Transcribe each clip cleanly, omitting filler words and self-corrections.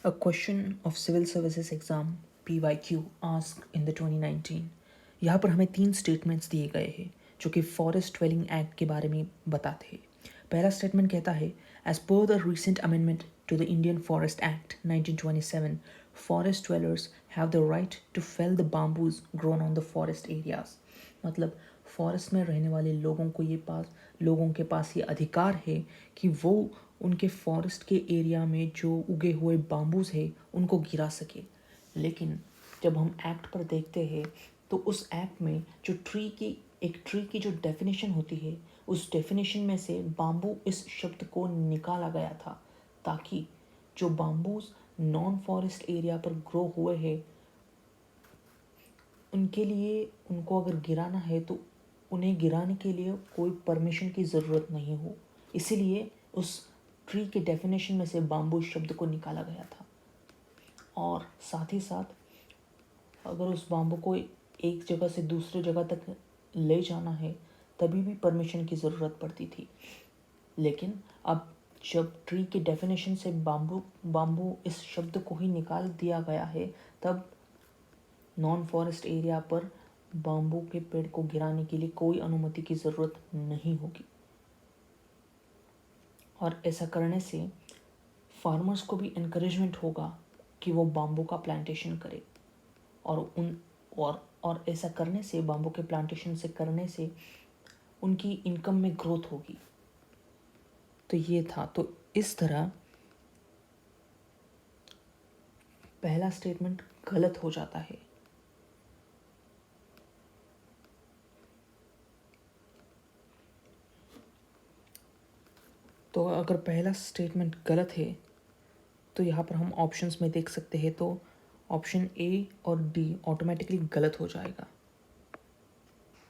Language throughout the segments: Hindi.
A question of Civil Services Exam PYQ asked in the 2019। यहाँ पर हमें 3 स्टेटमेंट्स दिए गए हैं जो कि फॉरेस्ट ड्वेलिंग एक्ट के बारे में बताते हैं। पहला स्टेटमेंट कहता है, as per the recent amendment to the Indian forest act 1927, forest dwellers have the right to fell the bamboos grown on the forest areas। मतलब फॉरेस्ट में रहने वाले लोगों के पास ये अधिकार है कि वो उनके फॉरेस्ट के एरिया में जो उगे हुए बाम्बूज है उनको गिरा सके। लेकिन जब हम एक्ट पर देखते हैं तो उस एक्ट में जो ट्री की जो डेफिनेशन होती है, उस डेफिनेशन में से बाम्बू इस शब्द को निकाला गया था ताकि जो बाम्बूज नॉन फॉरेस्ट एरिया पर ग्रो हुए हैं उनके लिए, उनको अगर गिराना है तो उन्हें गिराने के लिए कोई परमिशन की ज़रूरत नहीं हो। इसीलिए उस ट्री के डेफिनेशन में से बाम्बू शब्द को निकाला गया था। और साथ ही साथ अगर उस बाम्बू को एक जगह से दूसरी जगह तक ले जाना है तभी भी परमिशन की ज़रूरत पड़ती थी। लेकिन अब जब ट्री के डेफिनेशन से बाम्बू इस शब्द को ही निकाल दिया गया है, तब नॉन फॉरेस्ट एरिया पर बाम्बू के पेड़ को गिराने के लिए कोई अनुमति की ज़रूरत नहीं होगी। और ऐसा करने से फार्मर्स को भी इनकरेजमेंट होगा कि वो बाम्बू का प्लांटेशन करे। और ऐसा करने से, बाम्बू के प्लांटेशन से करने से उनकी इनकम में ग्रोथ होगी। तो ये था। तो इस तरह पहला स्टेटमेंट गलत हो जाता है। तो अगर पहला स्टेटमेंट गलत है तो यहाँ पर हम ऑप्शंस में देख सकते हैं, तो ऑप्शन ए और डी ऑटोमेटिकली गलत हो जाएगा।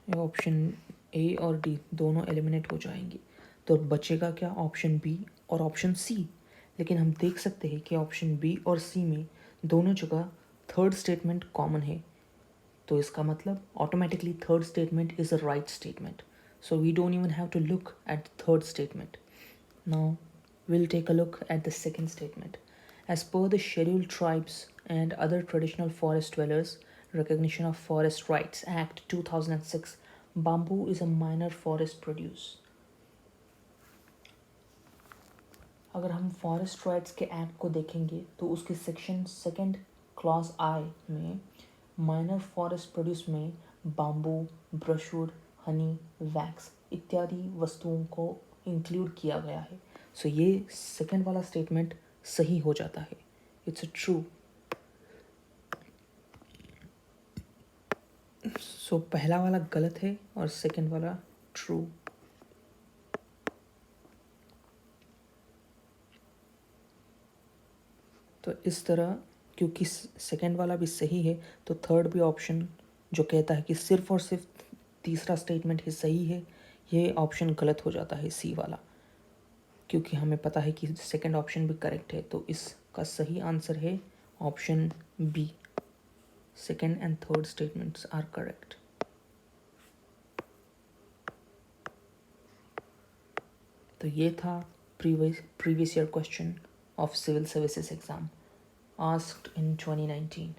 ऑप्शन ए और डी दोनों एलिमिनेट हो जाएंगे, तो बचेगा क्या? ऑप्शन बी और ऑप्शन सी। लेकिन हम देख सकते हैं कि ऑप्शन बी और सी में दोनों जगह थर्ड स्टेटमेंट कॉमन है, तो इसका मतलब automatically third statement is a right statement. So we don't even have to look at the third statement. Now we'll take a look at the second statement. As per the Scheduled Tribes and Other Traditional Forest Dwellers Recognition of Forest Rights Act 2006, bamboo is a minor forest produce। अगर हम फॉरेस्ट राइट्स के एक्ट को देखेंगे तो उसके सेक्शन सेकंड क्लॉज आई में माइनर फॉरेस्ट प्रोड्यूस में बाम्बू, ब्रशवुड, हनी, वैक्स इत्यादि वस्तुओं को इंक्लूड किया गया है। सो ये सेकंड वाला स्टेटमेंट सही हो जाता है। It's true. सो पहला वाला गलत है और सेकंड वाला ट्रू। तो इस तरह, क्योंकि सेकंड वाला भी सही है तो थर्ड भी ऑप्शन जो कहता है कि सिर्फ और सिर्फ तीसरा स्टेटमेंट ही सही है, ये ऑप्शन गलत हो जाता है सी वाला। क्योंकि हमें पता है कि सेकंड ऑप्शन भी करेक्ट है, तो इसका सही आंसर है option B. Second and third statements are correct. तो ये था previous year question of civil services exam asked in 2019।